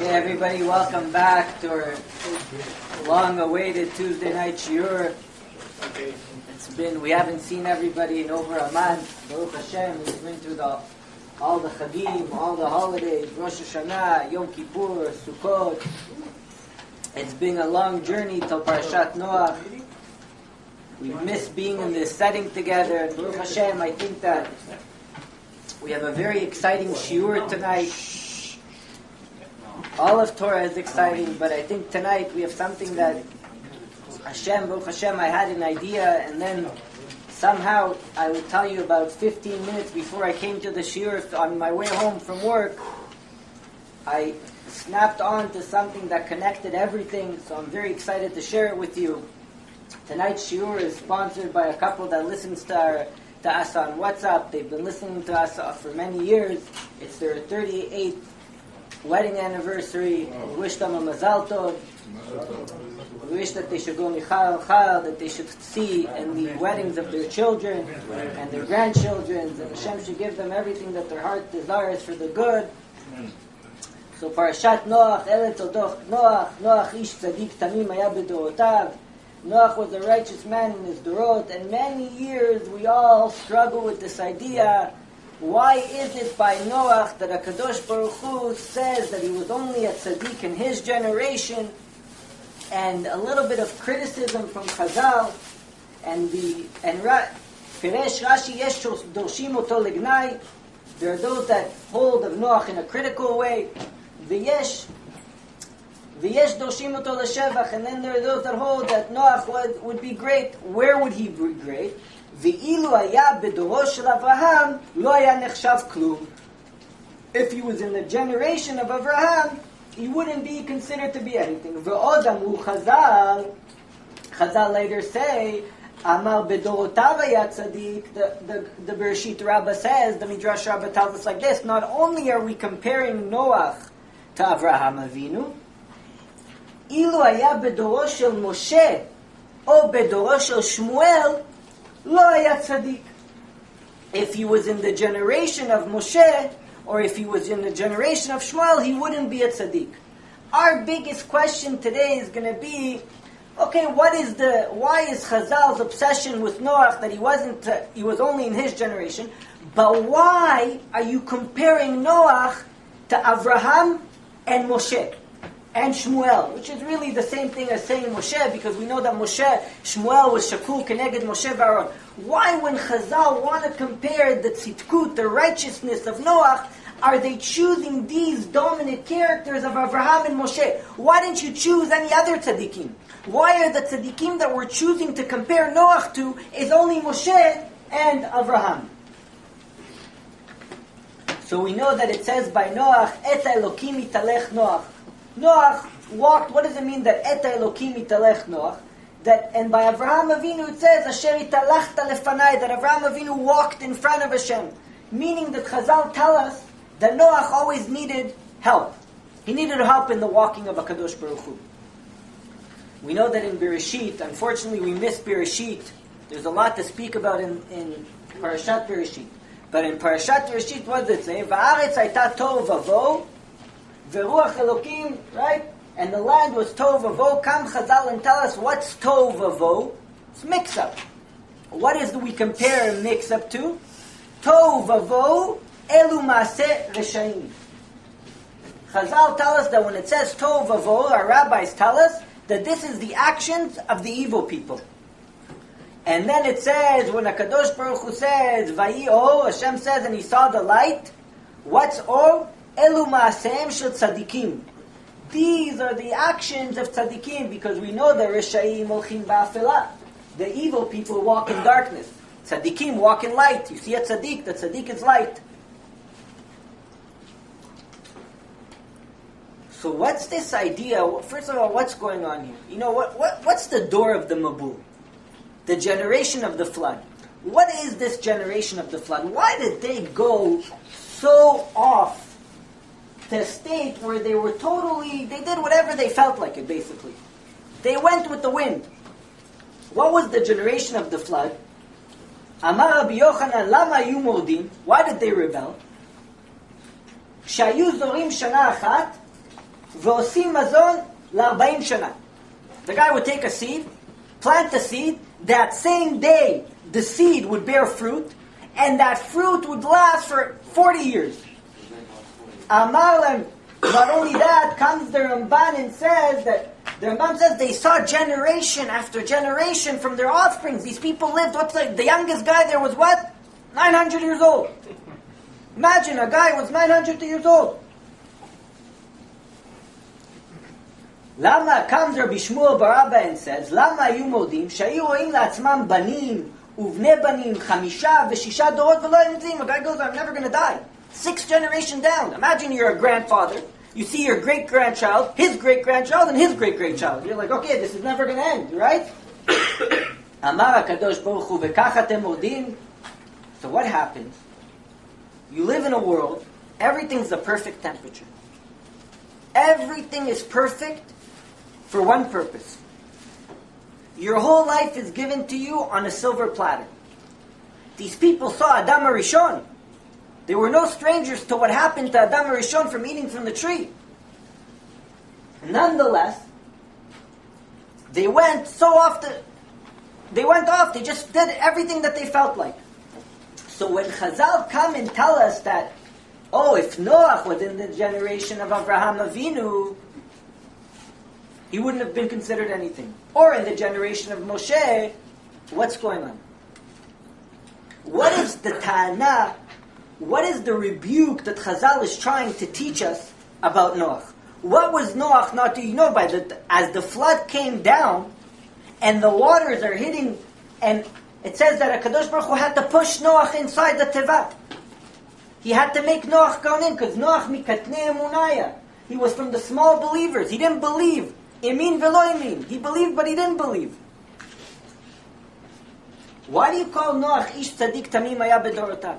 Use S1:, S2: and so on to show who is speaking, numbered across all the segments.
S1: Okay, everybody, welcome back to our long-awaited Tuesday night shiur. We haven't seen everybody in over a month. Baruch Hashem, we've been through all the Chagim, all the holidays, Rosh Hashanah, Yom Kippur, Sukkot. It's been a long journey till Parashat Noach. We've missed being in this setting together. And Baruch Hashem, I think that we have a very exciting shiur tonight. All of Torah is exciting, but I think tonight we have something that Hashem, Baruch Hashem, I had an idea, and then somehow, I will tell you about 15 minutes before I came to the shiur, on my way home from work, I snapped on to something that connected everything, so I'm very excited to share it with you. Tonight's shiur is sponsored by a couple that listens to us on WhatsApp. They've been listening to us for many years. It's their 38th wedding anniversary. We wish them a mazal tov. We wish that they should go michal chal, that they should see in the weddings of their children and their grandchildren, that Hashem should give them everything that their heart desires for the good. So Parashat Noach, Ele Todoch Noach, Noach ish tzadik tamim haya b'dorotav. Noach was a righteous man in his dorot, and many years we all struggle with this idea. Why is it by Noach that HaKadosh Baruch Hu says that he was only a tzaddik in his generation? And a little bit of criticism from Chazal, Piresh Rashi yesh dorshim oto legnai. There are those that hold of Noach in a critical way. V'yesh dorshim oto l'shevach, and then there are those that hold that Noach would be great. Where would he be great? V'ilu haya b'doro shel Avraham lo haya nechshav klum. If he was in the generation of Avraham, he wouldn't be considered to be anything. V'od amru Chazal. Chazal later say, Amar b'dorotav haya tzadik. The Bereshit Rabbah says, the Midrash Rabbah tells us like this: not only are we comparing Noach to Avraham Avinu, ilu haya b'doro shel Moshe or b'doro shel Shmuel lo haya tzadik. If he was in the generation of Moshe, or if he was in the generation of Shmuel, he wouldn't be a tzaddik. Our biggest question today is going to be, okay, why is Chazal's obsession with Noach that he was only in his generation, but why are you comparing Noach to Avraham and Moshe and Shmuel, which is really the same thing as saying Moshe, because we know that Shmuel was Shakul Keneged Moshe V'Aaron. Why, when Chazal want to compare the tzidkut, the righteousness of Noach, are they choosing these dominant characters of Avraham and Moshe? Why didn't you choose any other tzaddikim? Why are the tzaddikim that we're choosing to compare Noach to is only Moshe and Avraham? So we know that it says by Noach, Et Elokim italech Noach. Noach walked. What does it mean that Et Elokim italech Noach? And by Avraham Avinu it says Asher italachta lefanai, that Avraham Avinu walked in front of Hashem, meaning that Chazal tell us that Noach always needed help. He needed help in the walking of HaKadosh Baruch Hu. We know that in Bereshit, unfortunately we miss Bereshit. There's a lot to speak about in Parashat Bereshit. But in Parashat Bereshit, what does it say? Va'aretz hayta tohu vavo, veruach Elokim, right? And the land was tohu vavo. Come Chazal and tell us what's tohu vavo. It's mix-up. What is we compare mix-up to? Tohu vavo, elu maaseh reshaim. Chazal tell us that when it says tohu vavo, our rabbis tell us that this is the actions of the evil people. And then it says, when HaKadosh Baruch Hu says, Vayi or, Hashem says, and he saw the light. What's or? Elu ma'aseim shel tzadikim. These are the actions of tzadikim, because we know that Rishayim olchim ba'afelah. The evil people walk in darkness. Tzadikim walk in light. You see a tzadik, the tzadik is light. So what's this idea? First of all, what's going on here? You know, what's the door of the Mabul? The generation of the flood. What is this generation of the flood? Why did they go so off to a state where they did whatever they felt like it, basically? They went with the wind. What was the generation of the flood? Amar Rabbi Yochanan, lama hayu mordim? Why did they rebel? Shayu zorim shana achat, ועושים מזון ל-40 שנה. The guy would take a seed, plant the seed, that same day the seed would bear fruit, and that fruit would last for 40 years. Amar lem, not only that, comes the Ramban and says that, the Ramban says they saw generation after generation from their offsprings. These people lived, the youngest guy there was what? 900 years old. Imagine a guy was 900 years old. Lama comes Rabbi Shmuel bar Abba and says, Lama היו מודים שהיו רואים לעצמם בנים ובני בנים 5 ו6 דורות ולא היו נמצאים. A guy goes, I'm never going to die. 6 generations down. Imagine you're a grandfather. You see your great-grandchild, his great-grandchild, and his great-great-child. You're like, okay, this is never going to end, right? Amar HaKadosh Baruch Hu וכך אתם מודים. So what happens? You live in a world, everything's the perfect temperature. Everything is perfect for one purpose. Your whole life is given to you on a silver platter. These people saw Adam HaRishon. They were no strangers to what happened to Adam HaRishon from eating from the tree. Nonetheless, they went off, they just did everything that they felt like. So when Chazal come and tell us that, if Noach was in the generation of Avraham Avinu, he wouldn't have been considered anything. Or in the generation of Moshe, what's going on? What is the ta'ana? What is the rebuke that Chazal is trying to teach us about Noach? What was Noach not to? As the flood came down, and the waters are hitting, and it says that HaKadosh Baruch Hu had to push Noach inside the teva. He had to make Noach go in, because Noach mikatnei emunaya. He was from the small believers. He didn't believe. Imin velo imin. He believed, but he didn't believe. Why do you call Noach ish tzadik tamim haya bedorotav?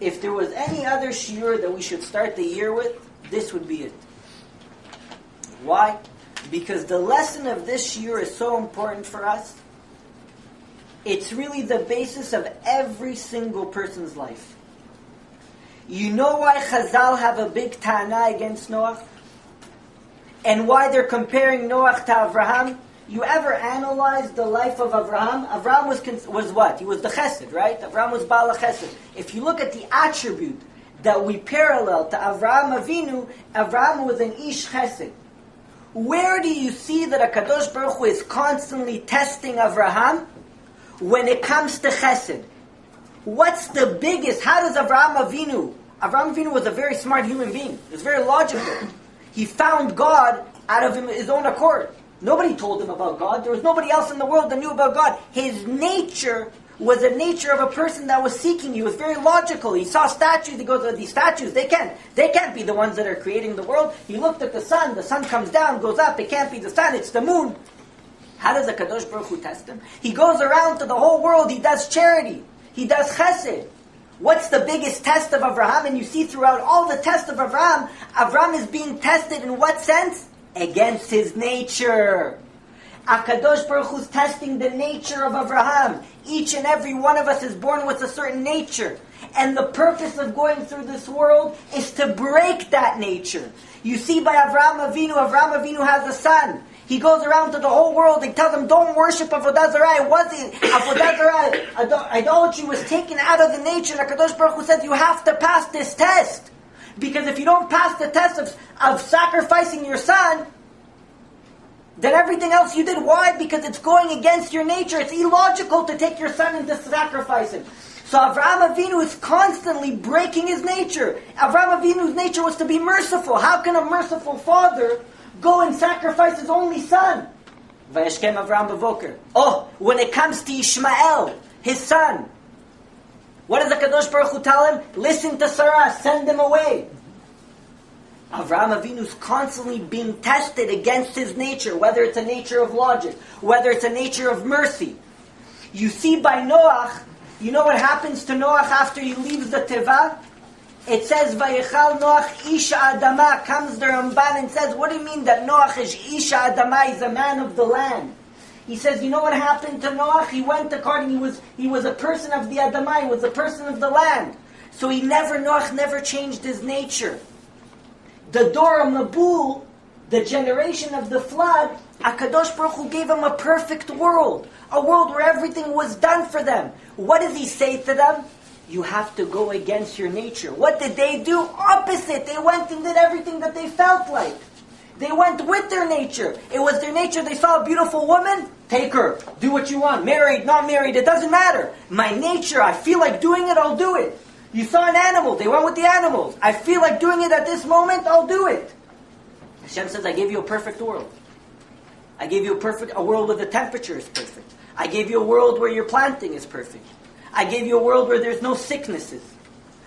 S1: If there was any other shiur that we should start the year with, this would be it. Why? Because the lesson of this shiur is so important for us. It's really the basis of every single person's life. You know why Chazal have a big ta'ana against Noach? And why they're comparing Noach to Avraham? You ever analyze the life of Avraham? Avraham was what? He was the chesed, right? Avraham was Baal chesed. If you look at the attribute that we parallel to Avraham Avinu, Avraham was an ish chesed. Where do you see that HaKadosh Baruch Hu is constantly testing Avraham? When it comes to chesed. What's the biggest? How does Avraham Avinu was a very smart human being. He was very logical. He found God out of his own accord. Nobody told him about God. There was nobody else in the world that knew about God. His nature was a nature of a person that was seeking. He was very logical. He saw statues. He goes, these statues, they can't be the ones that are creating the world. He looked at the sun comes down, goes up, it can't be the sun, it's the moon. How does the Kadosh Baruch Hu test him? He goes around to the whole world, he does charity, he does chesed. What's the biggest test of Avraham? And you see throughout all the tests of Avraham is being tested in what sense? Against his nature. HaKadosh Baruch Hu is testing the nature of Avraham. Each and every one of us is born with a certain nature. And the purpose of going through this world is to break that nature. You see by Avraham Avinu has a son. He goes around to the whole world. He tells them, don't worship Avodah Zarah. It wasn't Avodah Zarah. Idolatry was taken out of the nature. And HaKadosh Baruch Hu says, you have to pass this test. Because if you don't pass the test of sacrificing your son, then everything else you did. Why? Because it's going against your nature. It's illogical to take your son and to sacrifice him. So Avraham Avinu is constantly breaking his nature. Avraham Avinu's nature was to be merciful. How can a merciful father go and sacrifice his only son? Vayeshkem Avraham b'voker. When it comes to Ishmael, his son, what does the Kadosh Baruch Hu tell him? Listen to Sarah, send him away. Avraham Avinu is constantly being tested against his nature, whether it's a nature of logic, whether it's a nature of mercy. You see by Noach, you know what happens to Noach after he leaves the Teva? It says, Vayechal Noach Isha Adama. Comes the Ramban and says, what do you mean that Noach is Isha Adama? He's a man of the land. He says, you know what happened to Noach? He went according, he was a person of the Adama, he was a person of the land. So Noach never changed his nature. The Dor Mabul, the generation of the flood, HaKadosh Baruch Hu gave them a perfect world. A world where everything was done for them. What does He say to them? You have to go against your nature. What did they do? Opposite. They went and did everything that they felt like. They went with their nature. It was their nature. They saw a beautiful woman. Take her. Do what you want. Married, not married. It doesn't matter. My nature, I feel like doing it, I'll do it. You saw an animal. They went with the animals. I feel like doing it at this moment, I'll do it. Hashem says, I gave you a perfect world. I gave you a world where the temperature is perfect. I gave you a world where your planting is perfect. I gave you a world where there's no sicknesses.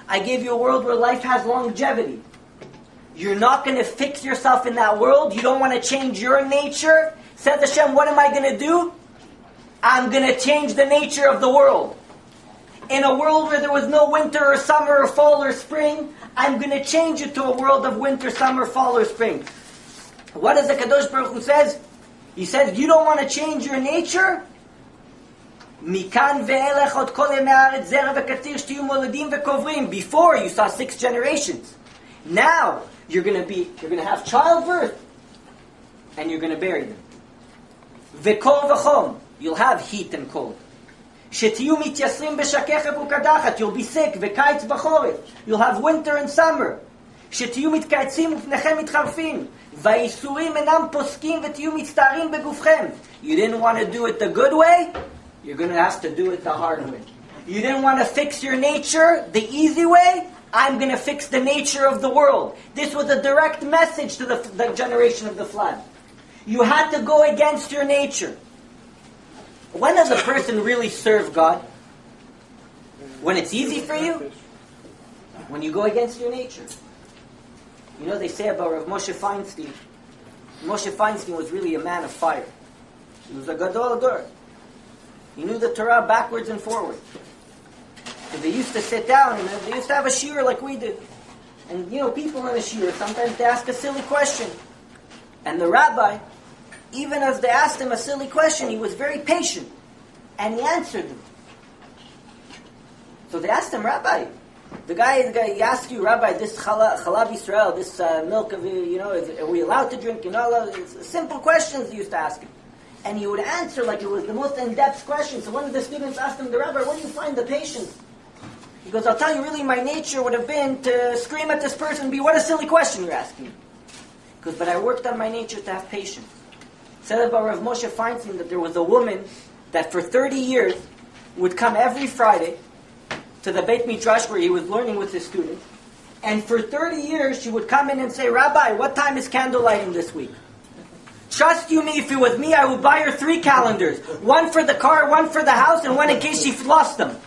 S1: I gave you a world where life has longevity. You're not going to fix yourself in that world. You don't want to change your nature. Says Hashem, what am I going to do? I'm going to change the nature of the world. In a world where there was no winter or summer or fall or spring, I'm going to change it to a world of winter, summer, fall or spring. What does the Kadosh Baruch Hu says? He says, you don't want to change your nature? Mikan ve'elech od kol yemei haaretz zera v'katir shtiyu moledim v'kovrim. Before, you saw 6 generations. Now, you're going to have childbirth, and you're going to bury them. V'kol v'chom. You'll have heat and cold. Shetiyu mityasrim b'shakechet u'kadachat. You'll be sick. V'kaitz b'choref. You'll have winter and summer. Shetiyu mitkaitzim u'pnechem mitcharfim. Va'isurim enam poskim v'tiyu mitztarim begufchem. You didn't want to do it the good way? You're going to have to do it the hard way. You didn't want to fix your nature the easy way? I'm going to fix the nature of the world. This was a direct message to the generation of the flood. You had to go against your nature. When does a person really serve God? When it's easy for you? When you go against your nature. You know, they say about Rav Moshe Feinstein. Moshe Feinstein was really a man of fire. He was a gadol ador. He knew the Torah backwards and forwards. So they used to sit down and they used to have a shiur like we did. And you know, people in a shiur, sometimes they ask a silly question. And the rabbi, even as they asked him a silly question, he was very patient. And he answered them. So they asked him, Rabbi, the guy he asked you, Rabbi, this Chalav Yisrael, this milk of, are we allowed to drink? It's simple questions they used to ask him. And he would answer like it was the most in-depth question. So one of the students asked him, the Rabbi, where do you find the patience? He goes, I'll tell you, really, my nature would have been to scream at this person and be, what a silly question you're asking. He goes, but I worked on my nature to have patience. Said about Rav Moshe Feinstein that there was a woman that for 30 years would come every Friday to the Beit Midrash where he was learning with his students. And for 30 years she would come in and say, Rabbi, what time is candle lighting this week? Trust you me, if it was me, I would buy her 3 calendars. One for the car, one for the house, and one in case she lost them.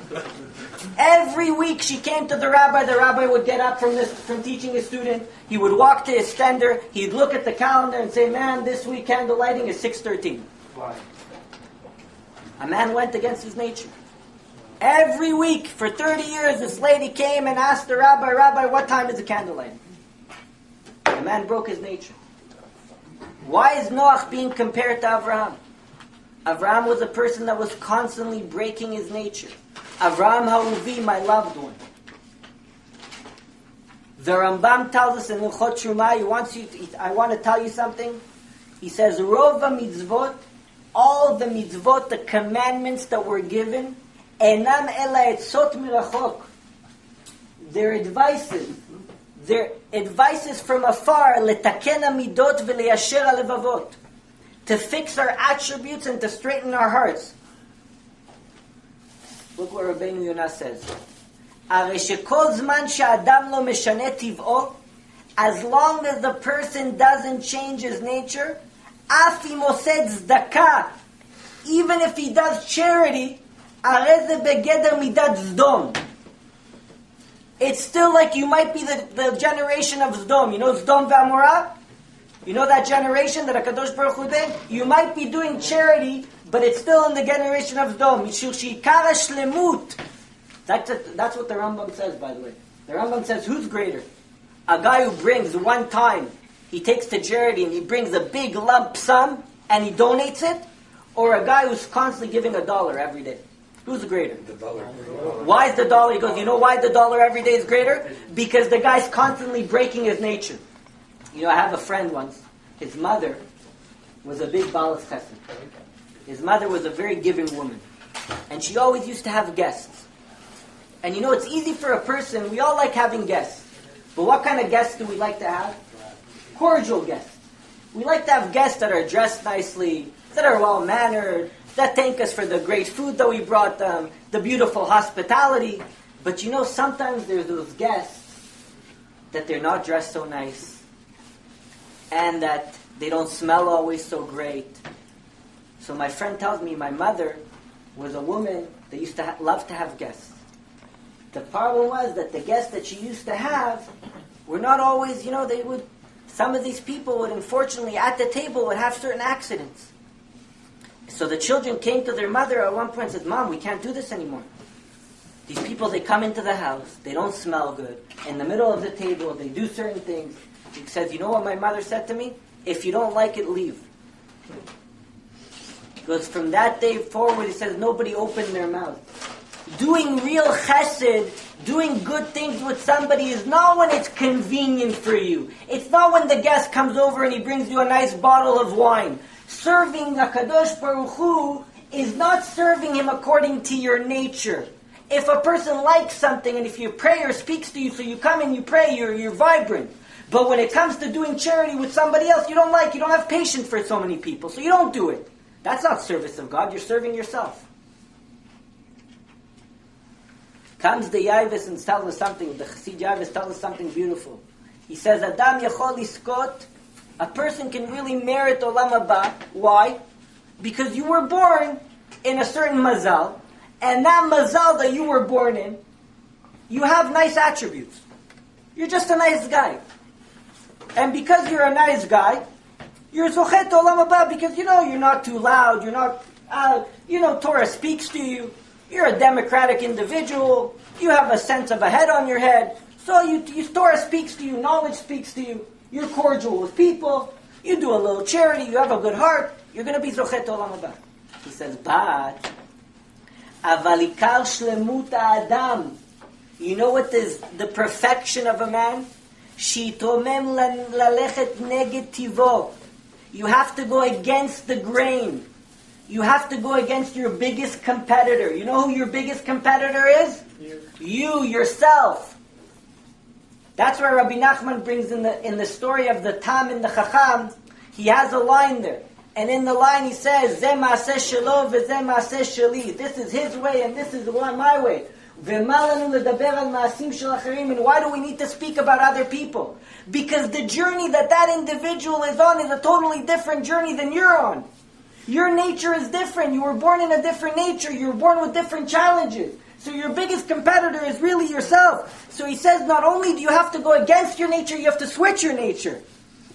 S1: Every week she came to the rabbi would get up from teaching his student, he would walk to his stender, he'd look at the calendar and say, man, this week candle lighting is 6:13. Why? A man went against his nature. Every week, for 30 years, this lady came and asked the Rabbi, what time is the candle lighting? The man broke his nature. Why is Noach being compared to Avraham? Avraham was a person that was constantly breaking his nature. Avraham Ha'uvi, my loved one. The Rambam tells us in Ilchot Truma, I want to tell you something. He says, Rova mitzvot, all the mitzvot, the commandments that were given, enam ela etzot mirachok. Their advices from afar, letakena midot v'leyasher alevavot, to fix our attributes and to straighten our hearts. Look what Rabbeinu Yonah says. Arei shekol zman she'adam lo meshane tiv'o, as long as the person doesn't change his nature, af im oseh tzedakah, even if he does charity, arei ze begeder midat zdom. It's still like you might be the generation of Zdom. You know Zdom v'Amorah? You know that generation that HaKadosh Baruch Hu did? You might be doing charity, but it's still in the generation of Zdom. That's what the Rambam says, by the way. The Rambam says, who's greater? A guy who brings one time, he takes to charity and he brings a big lump sum and he donates it? Or a guy who's constantly giving $1 every day? Who's greater?
S2: The dollar.
S1: Why is the dollar? He goes, you know why the dollar every day is greater? Because the guy's constantly breaking his nature. I have a friend once. His mother was a big Baal Chesed. His mother was a very giving woman. And she always used to have guests. And it's easy for a person, we all like having guests. But what kind of guests do we like to have? Cordial guests. We like to have guests that are dressed nicely, that are well-mannered, that thank us for the great food that we brought them, the beautiful hospitality. But sometimes there's those guests that they're not dressed so nice, and that they don't smell always so great. So my friend tells me my mother was a woman that used to love to have guests. The problem was that the guests that she used to have were not always, some of these people would, unfortunately, at the table would have certain accidents. So the children came to their mother at one point and said, "Mom, we can't do this anymore. These people, they come into the house, they don't smell good. In the middle of the table, they do certain things." He says, "You know what my mother said to me? If you don't like it, leave." Because from that day forward, he says, nobody opened their mouth. Doing real chesed, doing good things with somebody is not when it's convenient for you. It's not when the guest comes over and he brings you a nice bottle of wine. Serving HaKadosh Baruch Hu is not serving him according to your nature. If a person likes something and if your prayer speaks to you, so you come and you pray, you're vibrant. But when it comes to doing charity with somebody else you don't have patience for so many people, so you don't do it. That's not service of God, you're serving yourself. Comes the Yaivis and tells us something, the Chassid Yaivis tells us something beautiful. He says, Adam yachol liskot, a person can really merit olam haba. Why? Because you were born in a certain mazal, and that mazal that you were born in, you have nice attributes. You're just a nice guy. And because you're a nice guy, you're zochet olam haba, because you're not too loud, you're not, Torah speaks to you, you're a democratic individual, you have a sense of a head on your head, so Torah speaks to you, knowledge speaks to you, you're cordial with people, you do a little charity, you have a good heart, you're going to be zochet olam haba. He says, but, avalikar shlemut adam, you know what is the perfection of a man? Shitomem lalechet neged tivo. You have to go against the grain. You have to go against your biggest competitor. You know who your biggest competitor is? You yourself. That's why Rabbi Nachman brings in the story of the Tam and the Chacham. He has a line there. And in the line he says, Zeh ma'aseh shelo v'zeh ma'aseh sheli. This is his way and this is my way. And why do we need to speak about other people? Because the journey that individual is on is a totally different journey than you're on. Your nature is different. You were born in a different nature. You were born with different challenges. So your biggest competitor is really yourself. So he says, not only do you have to go against your nature, you have to switch your nature.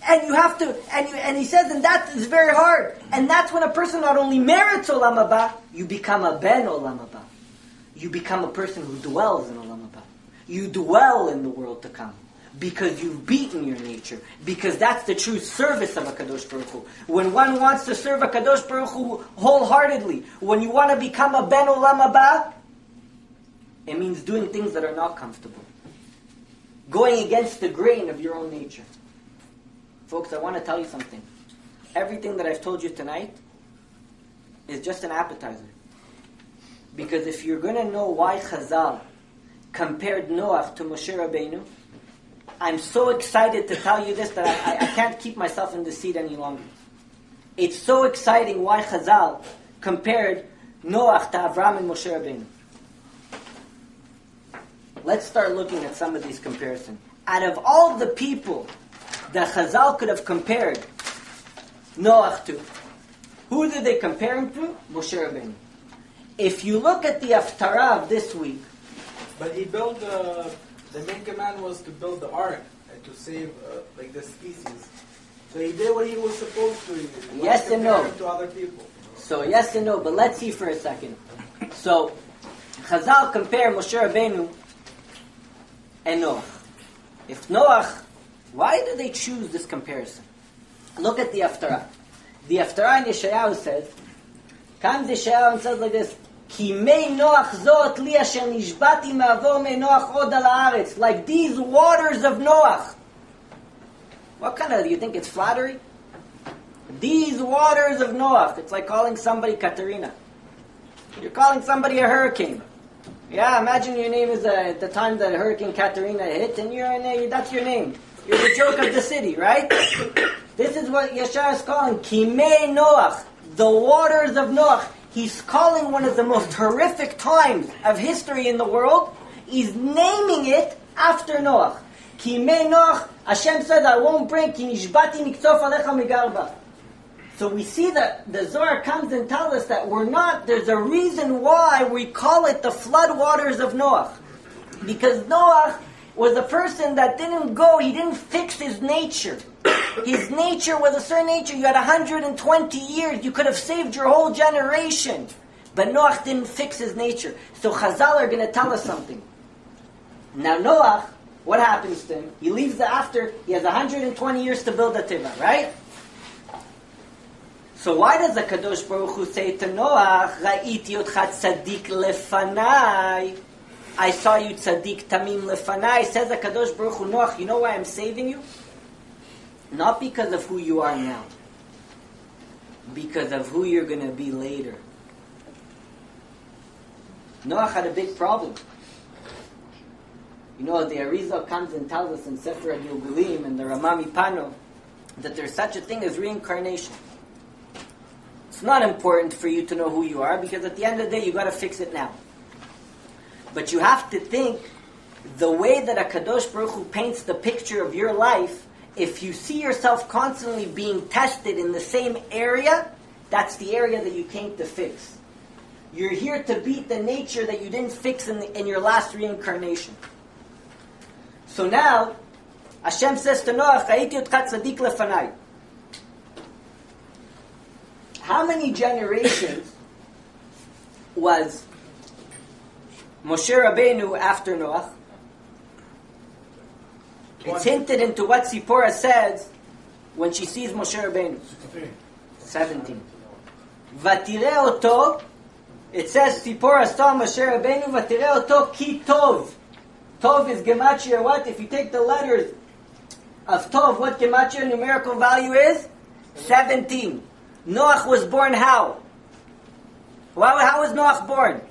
S1: And you have to, and he says, and that is very hard. And that's when a person not only merits olam haba, you become a ben olam haba. You become a person who dwells in olam haba. You dwell in the world to come. Because you've beaten your nature. Because that's the true service of a Kadosh Baruch Hu. When one wants to serve a Kadosh Baruch Hu wholeheartedly, when you want to become a ben olam haba, it means doing things that are not comfortable. Going against the grain of your own nature. Folks, I want to tell you something. Everything that I've told you tonight is just an appetizer. Because if you're going to know why Chazal compared Noach to Moshe Rabbeinu, I'm so excited to tell you this that I can't keep myself in the seat any longer. It's so exciting why Chazal compared Noach to Avram and Moshe Rabbeinu. Let's start looking at some of these comparisons. Out of all the people that Chazal could have compared Noach to, who did they compare him to? Moshe Rabbeinu. If you look at the Haftarah of this week...
S2: But he built the main command was to build the ark and to save the species. So he did what he was supposed to.
S1: Yes and no.
S2: To other people.
S1: So yes and no, but let's see for a second. So Chazal compare Moshe Rabbeinu and Noach. If Noach, why do they choose this comparison? Look at the Haftarah. The Haftarah in Yeshayahu says, comes Yeshayahu and says like this, Ki mei Noach zot li asher nishbati ma'avor mei Noach od al haaretz. Like these waters of Noach. What kind of, do you think it's flattery? These waters of Noach. It's like calling somebody Katerina. You're calling somebody a hurricane. Yeah, imagine your name is at the time that Hurricane Katerina hit, and that's your name. You're the joke of the city, right? This is what Yeshar is calling Kimei Noach, the waters of Noach. He's calling one of the most horrific times of history in the world. He's naming it after Noach. Kimei Noach, Hashem says, I won't bring, Ki nishbati niktof alecha migarba. So we see that the Zohar comes and tells us that there's a reason why we call it the flood waters of Noach. Because Noach was a person that he didn't fix his nature. His nature was a certain nature. You had 120 years, you could have saved your whole generation. But Noach didn't fix his nature. So Chazal are going to tell us something. Now Noach, what happens to him? He leaves after, he has 120 years to build a teva, right? So why does the Kadosh Baruch Hu say to Noach, Ra'iti otcha tzaddik lefanai? I saw you tzaddik tamim lefanai. Says the Kadosh Baruch Hu, Noach, you know why I'm saving you? Not because of who you are now. Because of who you're going to be later. Noach had a big problem. You know, the Arizal comes and tells us in Sefer HaGilgulim and the Ramami Pano that there's such a thing as reincarnation. It's not important for you to know who you are because at the end of the day you got to fix it now. But you have to think the way that HaKadosh Baruch Hu paints the picture of your life. If you see yourself constantly being tested in the same area, that's the area that you came to fix. You're here to beat the nature that you didn't fix in your last reincarnation. So now, Hashem says to Noach, Ha'iti otcha tzaddik lefanai. How many generations was Moshe Rabbeinu after Noach? It's hinted into what Sipporah says when she sees Moshe Rabbeinu. 17. Vatire oto, it says Sipporah saw Moshe Rabbeinu, Vatire oto ki tov. Tov is gematria what? If you take the letters of Tov, what gematria numerical value is? 17. Noach was born how? How was Noach born?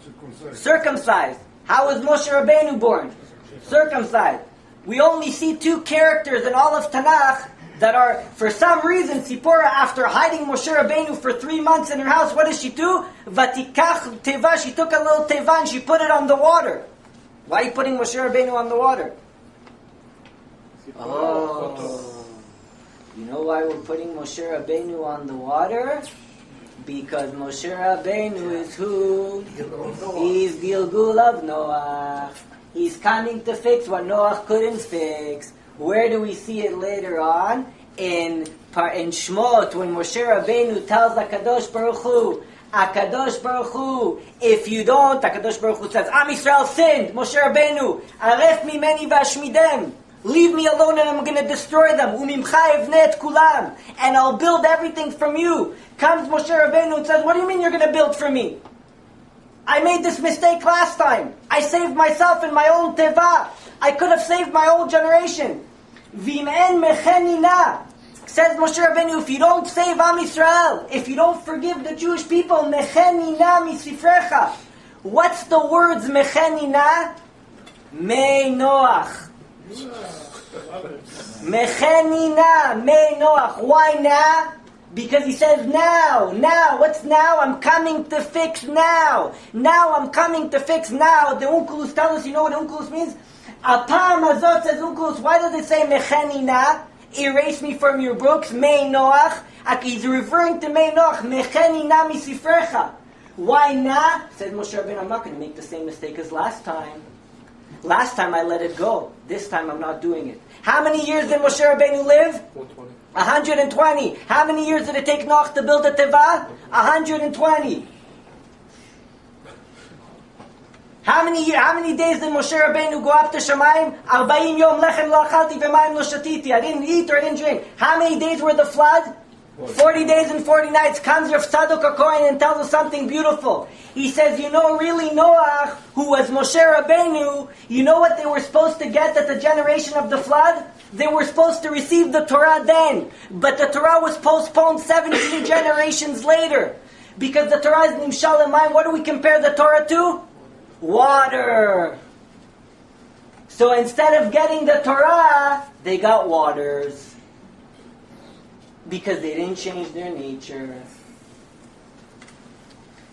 S1: Circumcised. How was Moshe Rabbeinu born? Circumcised. We only see two characters in all of Tanakh that are, for some reason, Sipporah, after hiding Moshe Rabbeinu for 3 months in her house, what does she do? Vatikach teva, she took a little teva and she put it on the water. Why are you putting Moshe Rabbeinu on the water? Oh. You know why we're putting Moshe Rabbeinu on the water? Because Moshe Rabbeinu is who? He's Gilgul of Noach. He's coming to fix what Noach couldn't fix. Where do we see it later on? In Shmot, when Moshe Rabbeinu tells HaKadosh Baruch Hu, HaKadosh Baruch Hu, if you don't, HaKadosh Baruch Hu says, Am Yisrael sinned, Moshe Rabbeinu, Aref mimeni v'ashmidem. Leave me alone and I'm going to destroy them. Umimcha evne et kulam. And I'll build everything from you. Comes Moshe Rabbeinu and says, what do you mean you're going to build from me? I made this mistake last time. I saved myself in my own teva. I could have saved my whole generation. Vim en mechenina. Says Moshe Rabbeinu, if you don't save Am Yisrael, if you don't forgive the Jewish people, mechenina misifrecha. What's the words mechenina? Me Noach. Mechenina, me Noach. Why now? Because he says now. What's now? I'm coming to fix now. I'm coming to fix now. The Unkelus tell us, you know what Unkelus means? Apam azot says Unkelus, why does it say mechenina? Erase me from your books, me Noach. He's referring to me Noach. Mechenina misifrecha. Why na? Said Moshe Rabbeinu, I'm not going to make the same mistake as last time. Last time I let it go. This time I'm not doing it. How many years did Moshe Rabbeinu live? 120. How many years did it take Noach to build a teva? 120. How many days did Moshe Rabbeinu go up to Shamayim? 40 yom lechem lo achalti v'mayim lo shatiti. I didn't eat or I didn't drink. How many days were the flood? 40 days and 40 nights, comes Rav Tzadok HaKohen and tells us something beautiful. He says, really Noach, who was Moshe Rabbeinu, you know what they were supposed to get at the generation of the flood? They were supposed to receive the Torah then. But the Torah was postponed 17 generations later. Because the Torah is Nimshal Emayim. What do we compare the Torah to? Water. So instead of getting the Torah, they got waters. Because they didn't change their nature.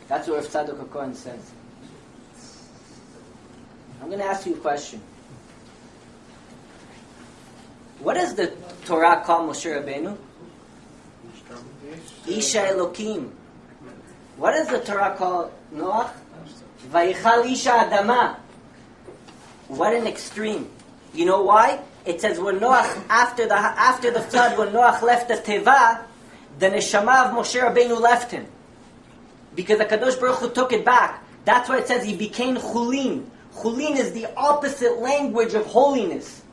S1: That's what Rav Tzadok HaKohen says. I'm going to ask you a question. What does the Torah call Moshe Rabbeinu? Isha Elokim. What does the Torah call Noach? Vayichal Isha Adama. What an extreme. You know why? It says when Noach, after the flood, when Noach left the Teva, the neshama of Moshe Rabbeinu left him. Because the Kadosh Baruch Hu took it back. That's why it says he became Chulin. Chulin is the opposite language of holiness.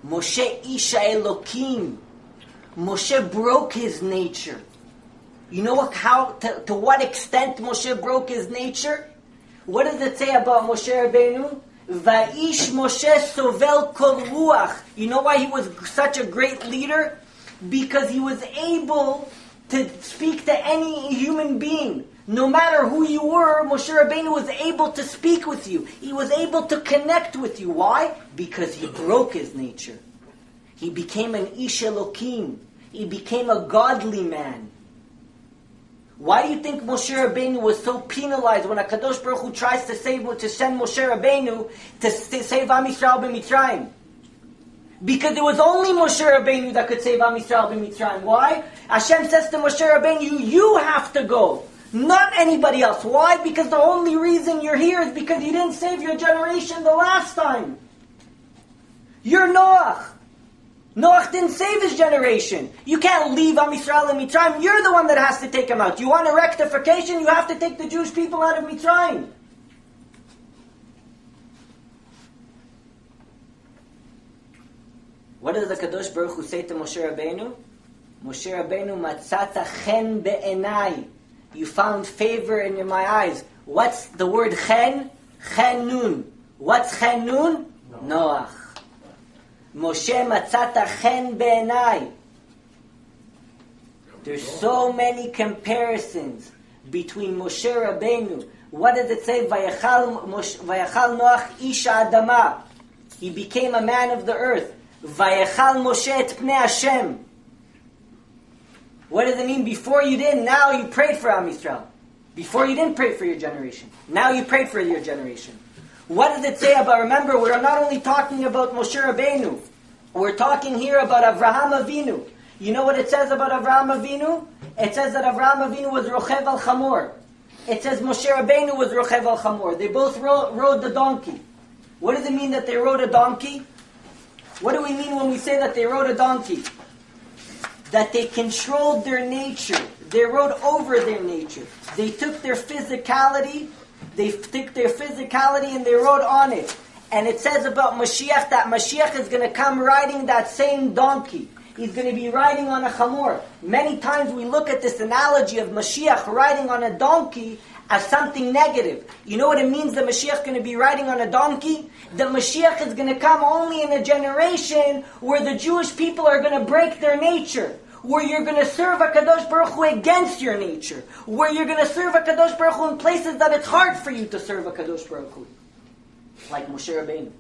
S1: Moshe Isha Elokim. Moshe broke his nature. You know to what extent Moshe broke his nature? What does it say about Moshe Rabbeinu? Va'ish Moshe sovel kol ruach. You know why he was such a great leader? Because he was able to speak to any human being. No matter who you were, Moshe Rabbeinu was able to speak with you. He was able to connect with you. Why? Because he broke his nature. He became an Ish Elokim. He became a godly man. Why do you think Moshe Rabbeinu was so penalized when HaKadosh Baruch Hu tries to send Moshe Rabbeinu to save Am Yisrael b'Mitzrayim? Because it was only Moshe Rabbeinu that could save Am Yisrael b'Mitzrayim. Why? Hashem says to Moshe Rabbeinu, you have to go. Not anybody else. Why? Because the only reason you're here is because you didn't save your generation the last time. You're Noach. Noach didn't save his generation. You can't leave Am Yisrael in Mitzrayim. You're the one that has to take them out. You want a rectification? You have to take the Jewish people out of Mitzrayim. What does the Kadosh Baruch Hu say to Moshe Rabbeinu? Moshe Rabbeinu, matzata chen be'enai. You found favor in my eyes. What's the word chen? Chen nun. What's chen nun? Noach. Moshe matzata chen be'enai. There's so many comparisons between Moshe Rabbeinu. What does it say? Vayachal Noach ish adama. He became a man of the earth. Vayachal Moshe et pnei Hashem. What does it mean? Before you did, now you prayed for Am Yisrael. Before you didn't pray for your generation. Now you prayed for your generation. What does it say about, remember, we're not only talking about Moshe Rabbeinu. We're talking here about Avraham Avinu. You know what it says about Avraham Avinu? It says that Avraham Avinu was Rochev al Chamor. It says Moshe Rabbeinu was Rochev al Chamor. They both rode the donkey. What does it mean that they rode a donkey? What do we mean when we say that they rode a donkey? That they controlled their nature. They rode over their nature. They took their physicality and they rode on it. And it says about Mashiach that Mashiach is going to come riding that same donkey. He's going to be riding on a chamor. Many times we look at this analogy of Mashiach riding on a donkey as something negative. You know what it means that Mashiach is going to be riding on a donkey? That Mashiach is going to come only in a generation where the Jewish people are going to break their nature. Where you're going to serve HaKadosh Baruch Hu against your nature. Where you're going to serve HaKadosh Baruch Hu in places that it's hard for you to serve HaKadosh Baruch Hu. Like Moshe Rabbeinu.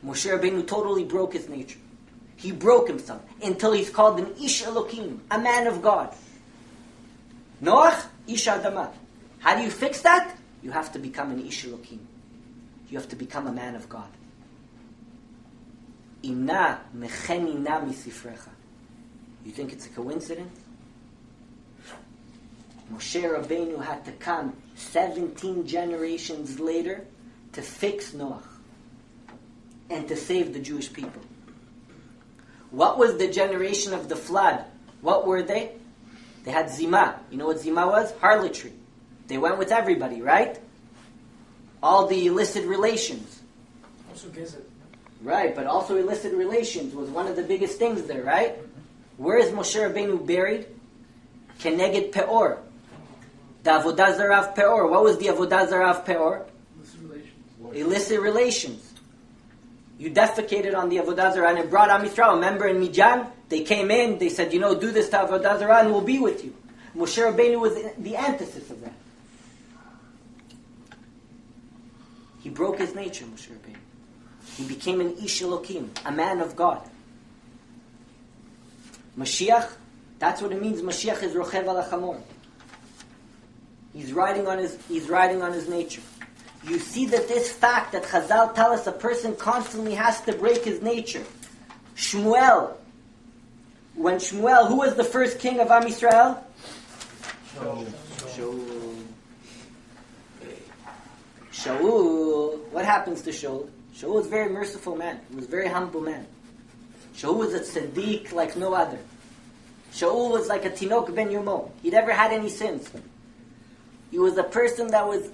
S1: Moshe Rabbeinu totally broke his nature. He broke himself until he's called an Ish Elokim, a man of God. Noach, Ish Adama. How do you fix that? You have to become an Ish Elokim. You have to become a man of God. Ina mechenina misifrecha. You think it's a coincidence? Moshe Rabbeinu had to come 17 generations later to fix Noach and to save the Jewish people. What was the generation of the flood? What were they? They had zima. You know what zima was? Harlotry. They went with everybody, right? All the illicit relations.
S3: Also gezet.
S1: Right, but also illicit relations was one of the biggest things there, right? Where is Moshe Rabbeinu buried? Keneged Peor. The Avodah Zarah of Peor. What was the Avodah Zarah of Peor? Illicit relations. You defecated on the Avodah Zarah and it brought Am Yisrael. Remember in Midian? They came in, they said, do this to Avodah Zarah and we'll be with you. Moshe Rabbeinu was the antithesis of that. He broke his nature, Moshe Rabbeinu. He became an Ish Elokim, a man of God. Mashiach, that's what it means. Mashiach is Rochev al Chamor. He's riding on his nature. You see that this fact that Chazal tell us a person constantly has to break his nature. Shmuel. When Shmuel, who was the first king of Am Yisrael? Shaul. What happens to Shaul? Shaul was a very merciful man. He was a very humble man. Shaul was a tzaddik like no other. Shaul was like a tinok ben yomo. He never had any sins. He was a person that was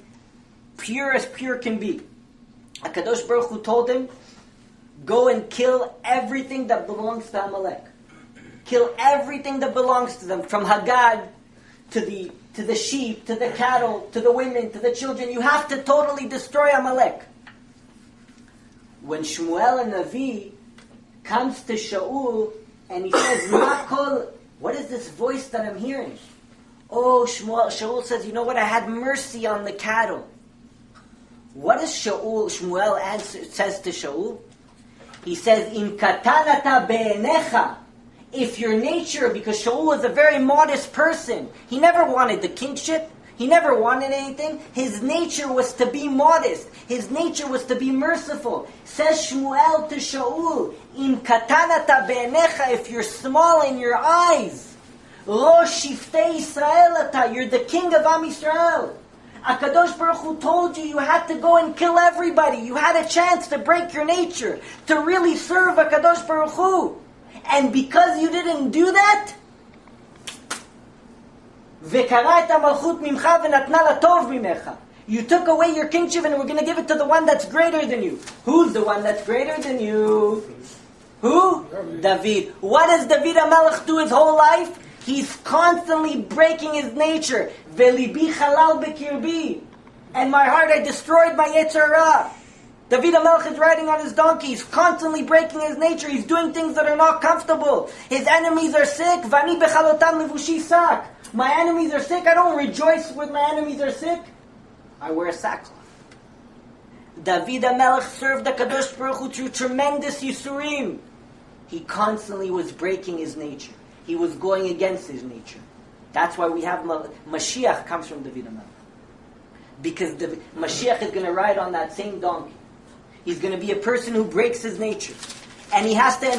S1: pure as pure can be. HaKadosh Baruch Hu told him, go and kill everything that belongs to Amalek. Kill everything that belongs to them, from Hagad to the sheep, to the cattle, to the women, to the children. You have to totally destroy Amalek. When Shmuel and Navi comes to Shaul and he says, Makol, what is this voice that I'm hearing? Oh, Shaul says, you know what? I had mercy on the cattle. What does Shmuel says to Shaul? He says, Im katanata be'enecha. If your nature, because Shaul was a very modest person, he never wanted the kingship, he never wanted anything. His nature was to be modest. His nature was to be merciful. Says Shmuel to Shaul, Im katanata be'enecha, if you're small in your eyes, lo shiftei Yisrael, you're the king of Am Yisrael. HaKadosh Baruch Hu told you had to go and kill everybody. You had a chance to break your nature, to really serve HaKadosh Baruch Hu. And because you didn't do that, you took away your kingship and we're going to give it to the one that's greater than you. Who's the one that's greater than you? Who? David. What does David HaMelech do his whole life? He's constantly breaking his nature. Velibi halal bekirbi. And my heart, I destroyed my Yetzer Hara. David HaMelech is riding on his donkey. He's constantly breaking his nature. He's doing things that are not comfortable. His enemies are sick. Vani bechalotam levushi sak. My enemies are sick. I don't rejoice when my enemies are sick. I wear a sackcloth. David HaMelech served the Kadosh Baruch Hu through tremendous yisurim. He constantly was breaking his nature. He was going against his nature. That's why we have Mashiach comes from David HaMelech. Because the Mashiach is going to ride on that same donkey. He's going to be a person who breaks his nature. And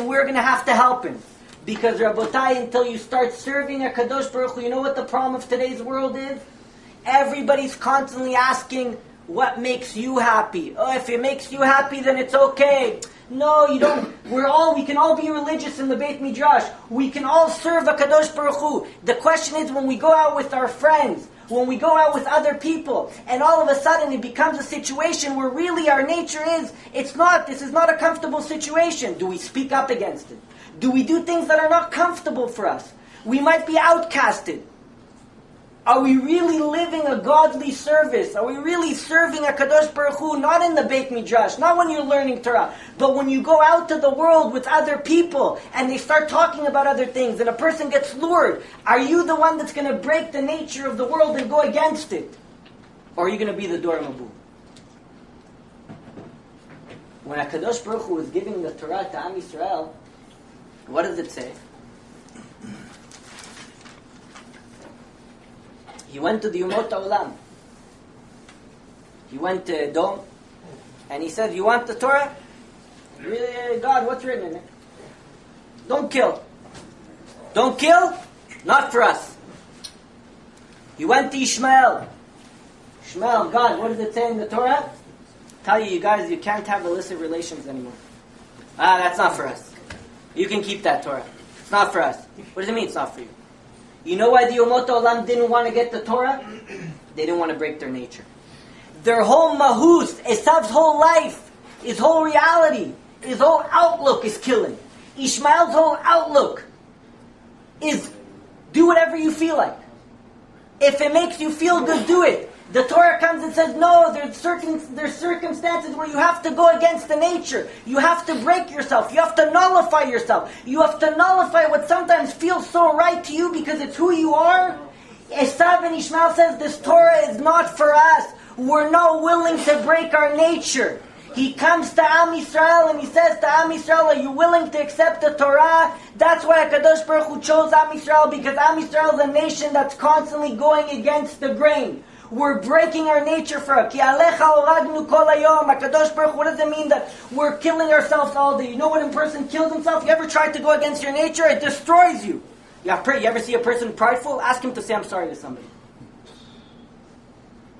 S1: we're going to have to help him. Because Rabotai, until you start serving a Kadosh Baruch Hu, you know what the problem of today's world is? Everybody's constantly asking, what makes you happy? Oh, if it makes you happy, then it's okay. No, you don't. We can all be religious in the Beit Midrash. We can all serve a Kadosh Baruch Hu. The question is when we go out with our friends, when we go out with other people, and all of a sudden it becomes a situation where really our nature this is not a comfortable situation. Do we speak up against it? Do we do things that are not comfortable for us? We might be outcasted. Are we really living a godly service? Are we really serving a Kadosh Baruch Hu? Not in the Beit Midrash, not when you're learning Torah, but when you go out to the world with other people and they start talking about other things and a person gets lured. Are you the one that's going to break the nature of the world and go against it? Or are you going to be the Dor Mabul? When a Kadosh Baruch Hu was giving the Torah to Am Yisrael, what does it say? He went to the Umot Olam. He went to Edom, and he said, you want the Torah? God, what's written in it? Don't kill. Don't kill? Not for us. He went to Ishmael. Ishmael, God, what does it say in the Torah? Tell you guys, you can't have illicit relations anymore. That's not for us. You can keep that Torah. It's not for us. What does it mean it's not for you? You know why the Umot Olam didn't want to get the Torah? They didn't want to break their nature. Their whole mahus, Esav's whole life, his whole reality, his whole outlook is killing. Ishmael's whole outlook is Do whatever you feel like. If it makes you feel good, do it. The Torah comes and says, no, there's circumstances where you have to go against the nature. You have to break yourself. You have to nullify yourself. You have to nullify what sometimes feels so right to you because it's who you are. Esav and Ishmael says, this Torah is not for us. We're not willing to break our nature. He comes to Am Yisrael and he says to Am Yisrael, are you willing to accept the Torah? That's why HaKadosh Baruch Hu chose Am Yisrael, because Am Yisrael is a nation that's constantly going against the grain. We're breaking our nature for it. Ki alecha oragnu kol hayom. HaKadosh Baruch Hu, what does it mean that we're killing ourselves all day? You know when a person kills himself? You ever tried to go against your nature? It destroys you. You ever see a person prideful? Ask him to say I'm sorry to somebody.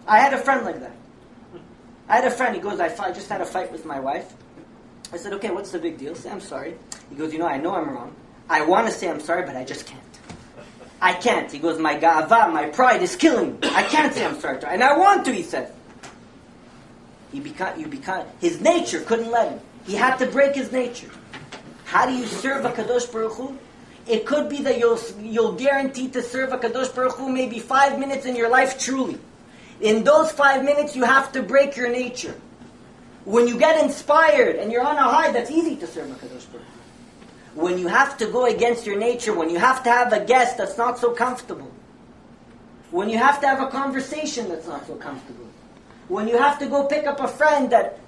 S1: I had a friend like that. I had a friend, he goes, I just had a fight with my wife. I said, okay, what's the big deal? Say I'm sorry. He goes, I know I'm wrong. I want to say I'm sorry, but I just can't. I can't. He goes, my ga'ava, my pride is killing me. I can't say I'm sorry to her. And I want to, he said. His nature couldn't let him. He had to break his nature. How do you serve HaKadosh Baruch Hu? It could be that you'll guarantee to serve HaKadosh Baruch Hu maybe 5 minutes in your life truly. In those 5 minutes, you have to break your nature. When you get inspired and you're on a high, that's easy to serve HaKadosh Baruch Hu. When you have to go against your nature, when you have to have a guest that's not so comfortable, when you have to have a conversation that's not so comfortable, when you have to go pick up a friend that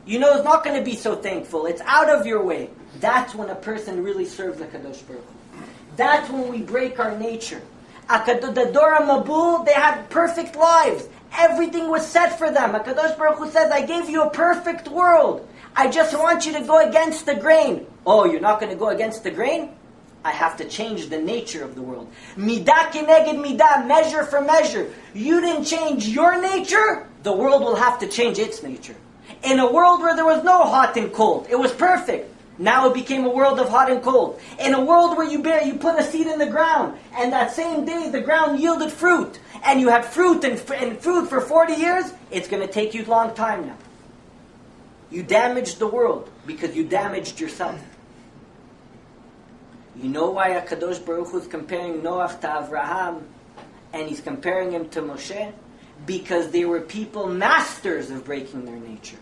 S1: you know is not going to be so thankful, it's out of your way, that's when a person really serves HaKadosh Baruch Hu. That's when we break our nature. The Dora Mabul, they had perfect lives. Everything was set for them. HaKadosh Baruch Hu says, I gave you a perfect world. I just want you to go against the grain. Oh, you're not going to go against the grain? I have to change the nature of the world. Midah keneged midah, measure for measure. You didn't change your nature, the world will have to change its nature. In a world where there was no hot and cold, it was perfect. Now it became a world of hot and cold. In a world where you put a seed in the ground, and that same day the ground yielded fruit, and you had fruit and food for 40 years, it's going to take you a long time now. You damaged the world because you damaged yourself. You know why HaKadosh Baruch Hu is comparing Noach to Avraham, and he's comparing him to Moshe? Because they were people masters of breaking their nature.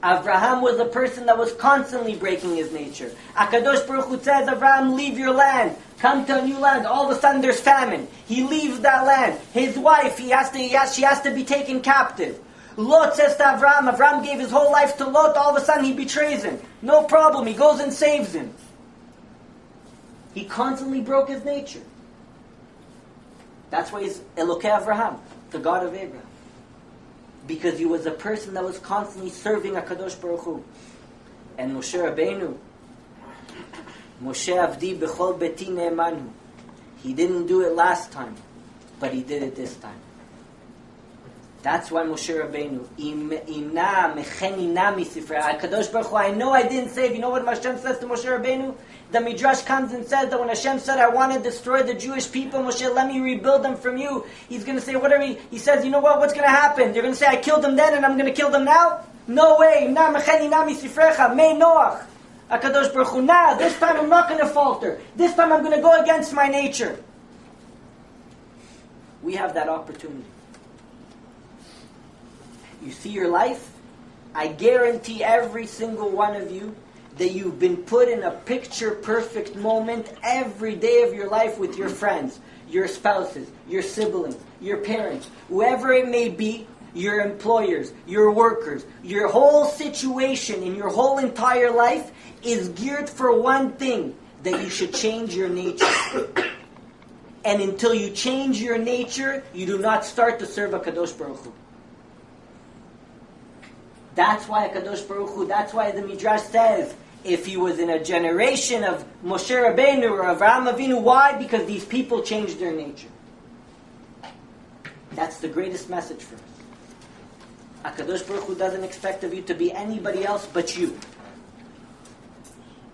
S1: Avraham was a person that was constantly breaking his nature. HaKadosh Baruch Hu says, Avraham, leave your land. Come to a new land. All of a sudden there's famine. He leaves that land. His wife, she has to be taken captive. Lot says to Avraham, Avraham gave his whole life to Lot. All of a sudden he betrays him. No problem. He goes and saves him. He constantly broke his nature. That's why he's Elokei Avraham, the God of Abraham. Because he was a person that was constantly serving HaKadosh Baruch Hu. And Moshe Rabbeinu, Moshe Avdi Bechol Beti Ne'emanu. He didn't do it last time, but he did it this time. That's why Moshe Rabbeinu, Imna Mecheni Nami Sifrei. HaKadosh Baruch Hu, I know I didn't save. You know what Hashem says to Moshe Rabbeinu? The Midrash comes and says that when Hashem said, I want to destroy the Jewish people, Moshe, let me rebuild them from you. He's going to say, he says, you know what, what's going to happen? You're going to say, I killed them then and I'm going to kill them now? No way. Na mecheni nami sifrecha, me Noach. HaKadosh Baruch Hu, this time I'm not going to falter. This time I'm going to go against my nature. We have that opportunity. You see your life? I guarantee every single one of you that you've been put in a picture-perfect moment every day of your life with your friends, your spouses, your siblings, your parents, whoever it may be, your employers, your workers. Your whole situation in your whole entire life is geared for one thing, that you should change your nature. And until you change your nature, you do not start to serve HaKadosh Baruch Hu. That's why HaKadosh Baruch Hu, that's why the Midrash says, if he was in a generation of Moshe Rabbeinu or Avraham Avinu, why? Because these people changed their nature. That's the greatest message for us. HaKadosh Baruch Hu doesn't expect of you to be anybody else but you.